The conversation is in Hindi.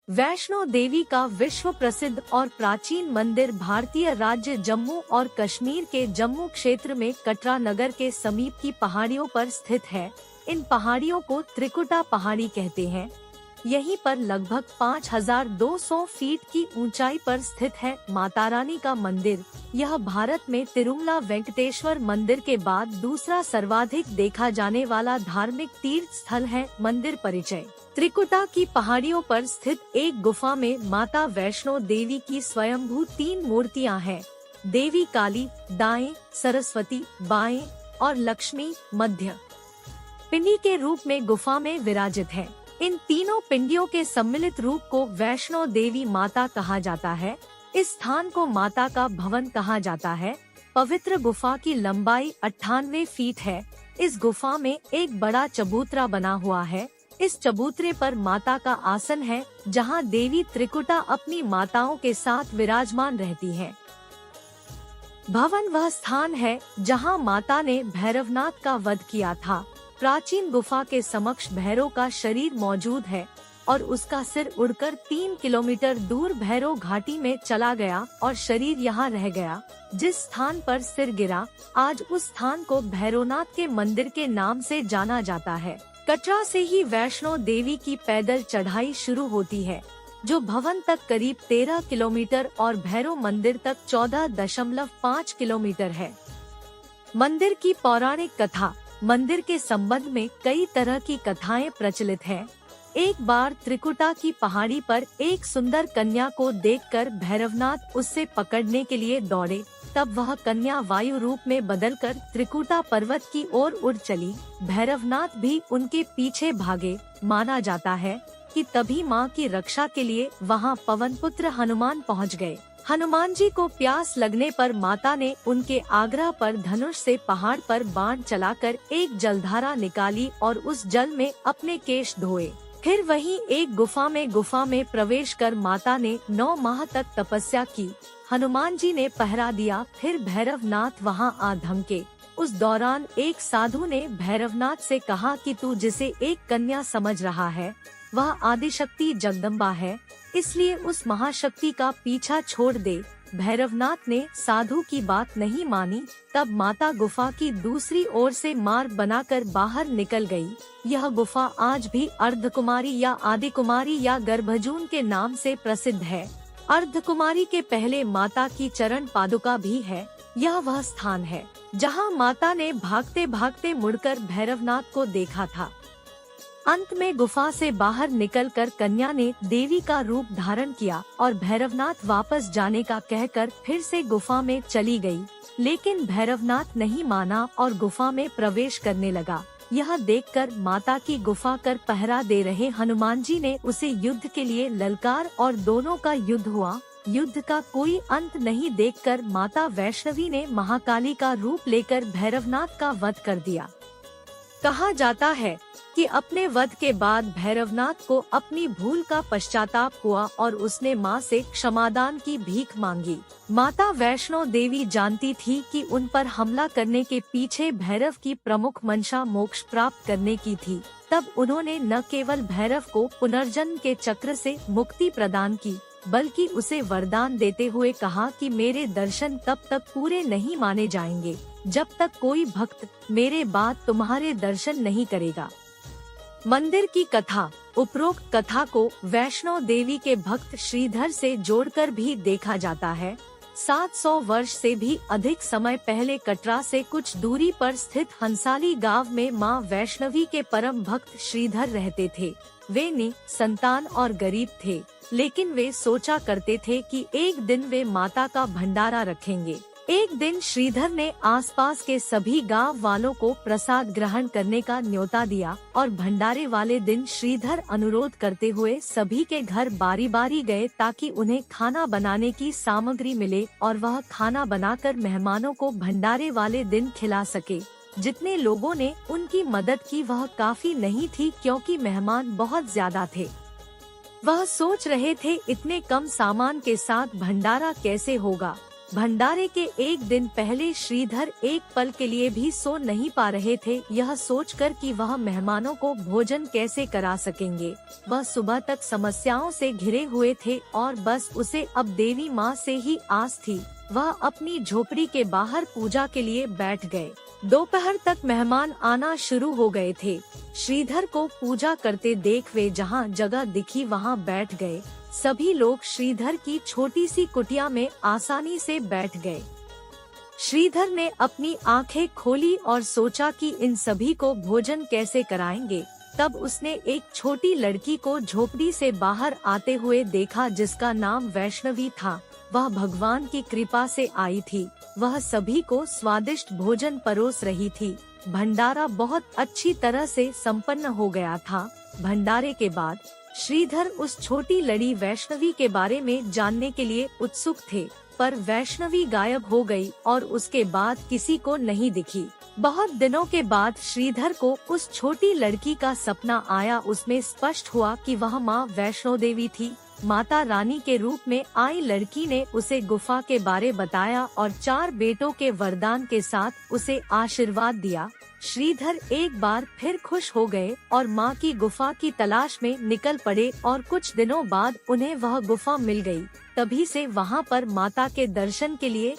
वैष्णो देवी का विश्व प्रसिद्ध और प्राचीन मंदिर भारतीय राज्य जम्मू और कश्मीर के जम्मू क्षेत्र में कटरा नगर के समीप की पहाड़ियों पर स्थित है। इन पहाड़ियों को त्रिकुटा पहाड़ी कहते हैं। यहीं पर लगभग 5200 फीट की ऊंचाई पर स्थित है माता रानी का मंदिर। यह भारत में तिरुमला वेंकटेश्वर मंदिर के बाद दूसरा सर्वाधिक देखा जाने वाला धार्मिक तीर्थ स्थल है। मंदिर परिचय। त्रिकुटा की पहाड़ियों पर स्थित एक गुफा में माता वैष्णो देवी की स्वयंभू 3 मूर्तियां हैं। देवी काली दाएं, सरस्वती बाएं और लक्ष्मी मध्य पिंडी के रूप में गुफा में विराजित है। इन तीनों पिंडियों के सम्मिलित रूप को वैष्णो देवी माता कहा जाता है। इस स्थान को माता का भवन कहा जाता है। पवित्र गुफा की लंबाई 98 फीट है। इस गुफा में एक बड़ा चबूतरा बना हुआ है। इस चबूतरे पर माता का आसन है, जहां देवी त्रिकुटा अपनी माताओं के साथ विराजमान रहती हैं। भवन वह स्थान है जहां माता ने भैरवनाथ का वध किया था। प्राचीन गुफा के समक्ष भैरव का शरीर मौजूद है और उसका सिर उड़कर 3 किलोमीटर दूर भैरव घाटी में चला गया और शरीर यहाँ रह गया। जिस स्थान पर सिर गिरा, आज उस स्थान को भैरवनाथ के मंदिर के नाम से जाना जाता है। कटरा से ही वैष्णो देवी की पैदल चढ़ाई शुरू होती है, जो भवन तक करीब 13 किलोमीटर और भैरव मंदिर तक 14.5 किलोमीटर है। मंदिर की पौराणिक कथा। मंदिर के संबंध में कई तरह की कथाएं प्रचलित हैं। एक बार त्रिकुटा की पहाड़ी पर एक सुंदर कन्या को देखकर भैरवनाथ उससे पकड़ने के लिए दौड़े। तब वह कन्या वायु रूप में बदलकर त्रिकुटा पर्वत की ओर उड़ चली। भैरवनाथ भी उनके पीछे भागे। माना जाता है कि तभी मां की रक्षा के लिए वहां पवन पुत्र हनुमान पहुंच गए। हनुमान जी को प्यास लगने पर माता ने उनके आग्रह पर धनुष से पहाड़ पर बाण चलाकर एक जलधारा निकाली और उस जल में अपने केश धोए। फिर वहीं एक गुफा में प्रवेश कर माता ने 9 माह तक तपस्या की। हनुमान जी ने पहरा दिया। फिर भैरवनाथ वहां आ धमके। उस दौरान एक साधु ने भैरवनाथ से कहा कि तू जिसे एक कन्या समझ रहा है, वह आदिशक्ति जगदम्बा है, इसलिए उस महाशक्ति का पीछा छोड़ दे। भैरवनाथ ने साधु की बात नहीं मानी। तब माता गुफा की दूसरी ओर से मार्ग बनाकर बाहर निकल गई। यह गुफा आज भी अर्धकुमारी या आदिकुमारी या गर्भजून के नाम से प्रसिद्ध है। अर्धकुमारी के पहले माता की चरण पादुका भी है। यह वह स्थान है जहां माता ने भागते भागते मुड़कर भैरवनाथ को देखा था। अंत में गुफा से बाहर निकलकर कन्या ने देवी का रूप धारण किया और भैरवनाथ वापस जाने का कहकर फिर से गुफा में चली गई। लेकिन भैरवनाथ नहीं माना और गुफा में प्रवेश करने लगा। यह देखकर माता की गुफा कर पहरा दे रहे हनुमान जी ने उसे युद्ध के लिए ललकार और दोनों का युद्ध हुआ। युद्ध का कोई अंत नहीं देखकर माता वैष्णवी ने महाकाली का रूप लेकर भैरवनाथ का वध कर दिया। कहा जाता है कि अपने वध के बाद भैरवनाथ को अपनी भूल का पश्चाताप हुआ और उसने मां से क्षमादान की भीख मांगी। माता वैष्णो देवी जानती थी कि उन पर हमला करने के पीछे भैरव की प्रमुख मंशा मोक्ष प्राप्त करने की थी। तब उन्होंने न केवल भैरव को पुनर्जन्म के चक्र से मुक्ति प्रदान की, बल्कि उसे वरदान देते हुए कहा कि मेरे दर्शन तब तक पूरे नहीं माने जाएंगे जब तक कोई भक्त मेरे बाद तुम्हारे दर्शन नहीं करेगा। मंदिर की कथा। उपरोक्त कथा को वैष्णो देवी के भक्त श्रीधर से जोड़कर भी देखा जाता है। 700 वर्ष से भी अधिक समय पहले कटरा से कुछ दूरी पर स्थित हंसाली गांव में मां वैष्णवी के परम भक्त श्रीधर रहते थे। वे संतान और गरीब थे, लेकिन वे सोचा करते थे कि एक दिन वे माता का भंडारा रखेंगे। एक दिन श्रीधर ने आसपास के सभी गांव वालों को प्रसाद ग्रहण करने का न्योता दिया और भंडारे वाले दिन श्रीधर अनुरोध करते हुए सभी के घर बारी बारी गए ताकि उन्हें खाना बनाने की सामग्री मिले और वह खाना बनाकर मेहमानों को भंडारे वाले दिन खिला सके। जितने लोगों ने उनकी मदद की वह काफी नहीं थी, क्योंकि मेहमान बहुत ज्यादा थे। वह सोच रहे थे इतने कम सामान के साथ भंडारा कैसे होगा। भंडारे के एक दिन पहले श्रीधर एक पल के लिए भी सो नहीं पा रहे थे, यह सोचकर कि वह मेहमानों को भोजन कैसे करा सकेंगे। वह सुबह तक समस्याओं से घिरे हुए थे और बस उसे अब देवी माँ से ही आस थी। वह अपनी झोपड़ी के बाहर पूजा के लिए बैठ गए। दोपहर तक मेहमान आना शुरू हो गए थे। श्रीधर को पूजा करते देख वे जहाँ जगह दिखी वहाँ बैठ गए। सभी लोग श्रीधर की छोटी सी कुटिया में आसानी से बैठ गए। श्रीधर ने अपनी आंखें खोली और सोचा कि इन सभी को भोजन कैसे कराएंगे। तब उसने एक छोटी लड़की को झोपड़ी से बाहर आते हुए देखा, जिसका नाम वैष्णवी था। वह भगवान की कृपा से आई थी। वह सभी को स्वादिष्ट भोजन परोस रही थी। भंडारा बहुत अच्छी तरह से संपन्न हो गया था। भंडारे के बाद श्रीधर उस छोटी लड़ी वैष्णवी के बारे में जानने के लिए उत्सुक थे, पर वैष्णवी गायब हो गई और उसके बाद किसी को नहीं दिखी। बहुत दिनों के बाद श्रीधर को उस छोटी लड़की का सपना आया। उसमें स्पष्ट हुआ कि वह माँ वैष्णो देवी थी। माता रानी के रूप में आई लड़की ने उसे गुफा के बारे बताया और 4 बेटों के वरदान के साथ उसे आशीर्वाद दिया। श्रीधर एक बार फिर खुश हो गए और माँ की गुफा की तलाश में निकल पड़े और कुछ दिनों बाद उन्हें वह गुफा मिल गई। तभी से वहाँ पर माता के दर्शन के लिए